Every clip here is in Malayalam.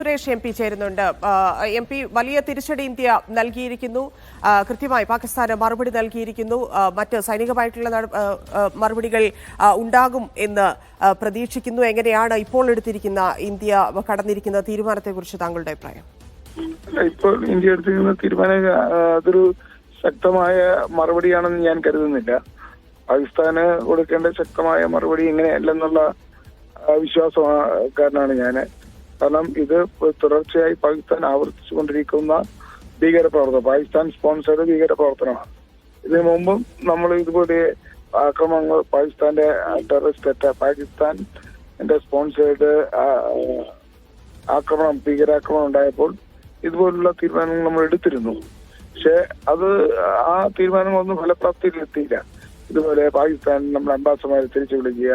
സുരേഷ് എം പി ചേരുന്നുണ്ട്. എം പി വലിയ തിരിച്ചടി ഇന്ത്യ നൽകിയിരിക്കുന്നു. കൃത്യമായി പാകിസ്ഥാന് മറുപടി നൽകിയിരിക്കുന്നു. മറ്റ് സൈനികമായിട്ടുള്ള മറുപടികൾ ഉണ്ടാകും എന്ന് പ്രതീക്ഷിക്കുന്നു. എങ്ങനെയാണ് ഇപ്പോൾ എടുത്തിരിക്കുന്ന ഇന്ത്യ കടന്നിരിക്കുന്ന തീരുമാനത്തെക്കുറിച്ച് താങ്കളുടെ അഭിപ്രായം? ഇപ്പോൾ ഇന്ത്യ എടുത്തിരിക്കുന്ന തീരുമാനം അതൊരു ശക്തമായ മറുപടിയാണെന്ന് ഞാൻ കരുതുന്നില്ല. പാകിസ്ഥാന് കൊടുക്കേണ്ട ശക്തമായ മറുപടി ഇങ്ങനെയല്ലെന്നുള്ള വിശ്വാസക്കാരനാണ് ഞാൻ. കാരണം ഇത് തുടർച്ചയായി പാകിസ്ഥാൻ ആവർത്തിച്ചുകൊണ്ടിരിക്കുന്ന ഭീകരപ്രവർത്തനം, പാകിസ്ഥാൻ സ്പോൺസേഡ് ഭീകരപ്രവർത്തനമാണ്. ഇതിനു മുമ്പും നമ്മൾ ഇതുപോലെ ആക്രമണങ്ങൾ, പാകിസ്ഥാന്റെ ടെററിസ്റ്റ് പാകിസ്ഥാന്റെ സ്പോൺസേഡ് ഭീകരാക്രമണം ഉണ്ടായപ്പോൾ ഇതുപോലുള്ള തീരുമാനങ്ങൾ നമ്മൾ എടുത്തിരുന്നു. പക്ഷെ ആ തീരുമാനങ്ങളൊന്നും ഫലപ്രാപ്തിയിലെത്തിയില്ല. ഇതുപോലെ പാകിസ്ഥാൻ നമ്മുടെ അംബാസഡർമാരെ തിരിച്ചു വിളിക്കുക,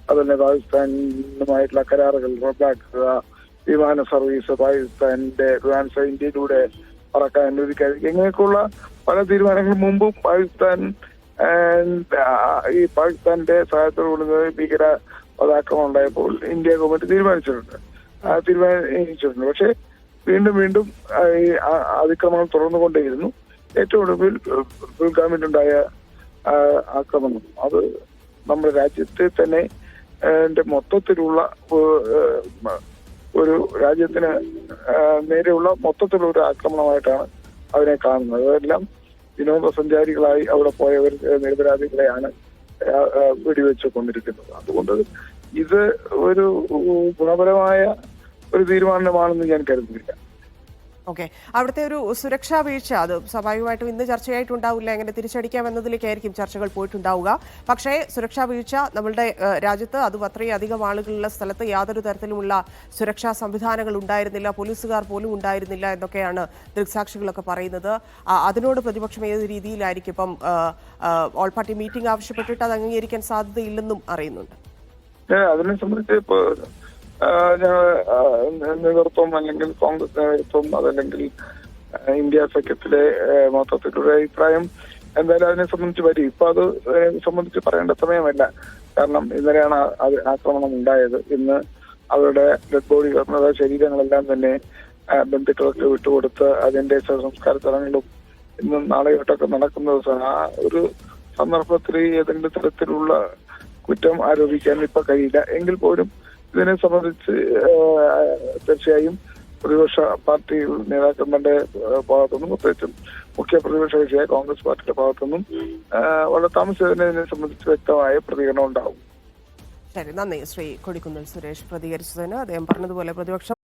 അതുപോലെ പാകിസ്ഥാനുമായിട്ടുള്ള കരാറുകൾ റദ്ദാക്കുക, വിമാന സർവീസ് പാകിസ്ഥാന്റെ ഇന്ത്യയിലൂടെ പറക്കാൻ അനുവദിക്കാതിരിക്കുക, ഇങ്ങനെയൊക്കെയുള്ള പല തീരുമാനങ്ങളും മുമ്പും പാകിസ്ഥാന്റെ സഹായത്തോടുകൂടി ഭീകര പതാക്രമണം ഉണ്ടായപ്പോൾ ഇന്ത്യ ഗവൺമെന്റ് തീരുമാനിച്ചിട്ടുണ്ട്. പക്ഷെ വീണ്ടും ഈ അതിക്രമങ്ങൾ തുടർന്നുകൊണ്ടേയിരുന്നു. ഏറ്റവും ഒടുവിൽ ഗവൺമെന്റുണ്ടായ ആക്രമണം അത് നമ്മുടെ രാജ്യത്തെ തന്നെ മൊത്തത്തിലുള്ള ഒരു രാജ്യത്തിന് നേരെയുള്ള മൊത്തത്തിലുള്ള ഒരു ആക്രമണമായിട്ടാണ് അതിനെ കാണുന്നത്. അതെല്ലാം വിനോദസഞ്ചാരികളായി അവിടെ പോയവർ നിരപരാധികളെയാണ് വെടിവെച്ചു കൊണ്ടിരിക്കുന്നത്. അതുകൊണ്ട് ഇത് ഒരു ഗുണപരമായ ഒരു തീരുമാനമാണെന്ന് ഞാൻ കരുതുന്നില്ല. ഓക്കെ, അവിടുത്തെ ഒരു സുരക്ഷാ വീഴ്ച അത് സ്വാഭാവികമായിട്ടും ഇന്ന് ചർച്ചയായിട്ടുണ്ടാവില്ല. എങ്ങനെ തിരിച്ചടിക്കാം എന്നതിലേക്കായിരിക്കും ചർച്ചകൾ പോയിട്ടുണ്ടാവുക. പക്ഷേ സുരക്ഷാ വീഴ്ച നമ്മളുടെ രാജ്യത്ത്, അതും അത്രയും അധികം ആളുകളുള്ള സ്ഥലത്ത് യാതൊരു തരത്തിലുമുള്ള സുരക്ഷാ സംവിധാനങ്ങൾ ഉണ്ടായിരുന്നില്ല, പോലീസുകാർ പോലും ഉണ്ടായിരുന്നില്ല എന്നൊക്കെയാണ് ദൃക്സാക്ഷികളൊക്കെ പറയുന്നത്. അതിനോട് പ്രതിപക്ഷം ഏത് രീതിയിലായിരിക്കും ഇപ്പം ഓൾ പാർട്ടി മീറ്റിംഗ് ആവശ്യപ്പെട്ടിട്ട് അത് അംഗീകരിക്കാൻ സാധ്യതയില്ലെന്നും അറിയുന്നുണ്ട്. അതിനെ സംബന്ധിച്ച് നേതൃത്വം അല്ലെങ്കിൽ കോൺഗ്രസ് നേതൃത്വം അതല്ലെങ്കിൽ ഇന്ത്യ സഖ്യത്തിലെ മൊത്തത്തിലുള്ള അഭിപ്രായം എന്തായാലും അതിനെ സംബന്ധിച്ച് വരും. ഇപ്പൊ അത് സംബന്ധിച്ച് പറയേണ്ട സമയമല്ല. കാരണം ഇന്നലെയാണ് ആക്രമണം ഉണ്ടായത്. ഇന്ന് അവരുടെ ഡെഡ് ബോഡി ശരീരങ്ങളെല്ലാം തന്നെ ബന്ധുക്കൾക്ക് വിട്ടുകൊടുത്ത് അതിന്റെ സംസ്കാര ചടങ്ങുകളും ഇന്നും നാളെയോട്ടൊക്കെ നടക്കുന്ന ദിവസമാണ്. ആ ഒരു സന്ദർഭത്തിൽ ഏതെങ്കിലും തരത്തിലുള്ള കുറ്റം ആരോപിക്കാൻ ഇപ്പൊ കഴിയില്ല. എങ്കിൽ പോലും ഇതിനെ സംബന്ധിച്ച് തീർച്ചയായും പ്രതിപക്ഷ പാർട്ടി നേതാക്കന്മാരുടെ ഭാഗത്തുനിന്നും, പ്രത്യേകിച്ചും മുഖ്യ പ്രതിപക്ഷ കക്ഷിയായ കോൺഗ്രസ് പാർട്ടിയുടെ ഭാഗത്തുനിന്നും വളരെ താമസിച്ചതിനെ ഇതിനെ സംബന്ധിച്ച് വ്യക്തമായ പ്രതികരണം ഉണ്ടാവും. ശരി, നന്ദി ശ്രീ കൊടിക്കുന്നിൽ സുരേഷ് പ്രതികരിച്ചതിന്. അദ്ദേഹം പറഞ്ഞതുപോലെ പ്രതിപക്ഷം